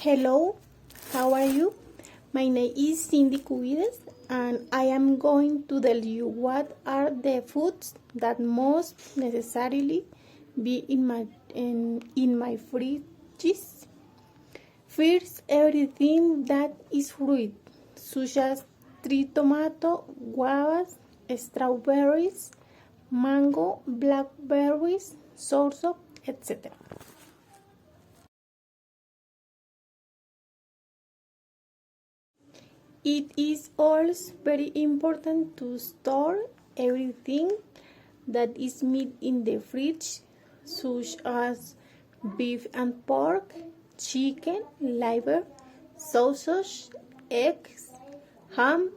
Hello, how are you? My name is Cindy Cubides and I am going to tell you what are the foods that must necessarily be in my fridges. First, everything that is fruit, such as tree tomato, guavas, strawberries, mango, blackberries, soursop, etc. It is also very important to store everything that is meat in the fridge, such as beef and pork, chicken, liver, sausage, eggs, ham,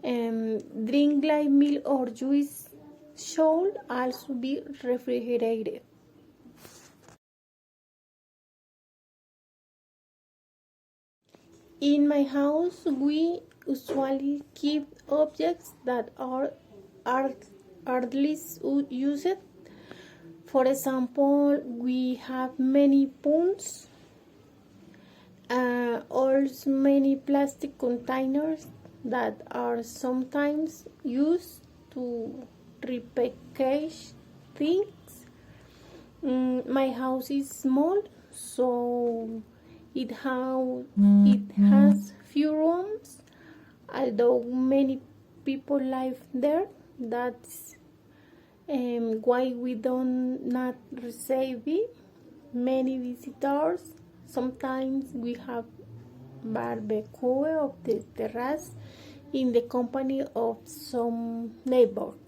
drink like milk or juice should also be refrigerated. In my house, we usually keep objects that are hardly used. For example, we have many spoons, also many plastic containers that are sometimes used to repackage things. My house is small, so it has few rooms, although many people live there. That's why we don't not receive many visitors. Sometimes we have barbecue of the terrace in the company of some neighbors.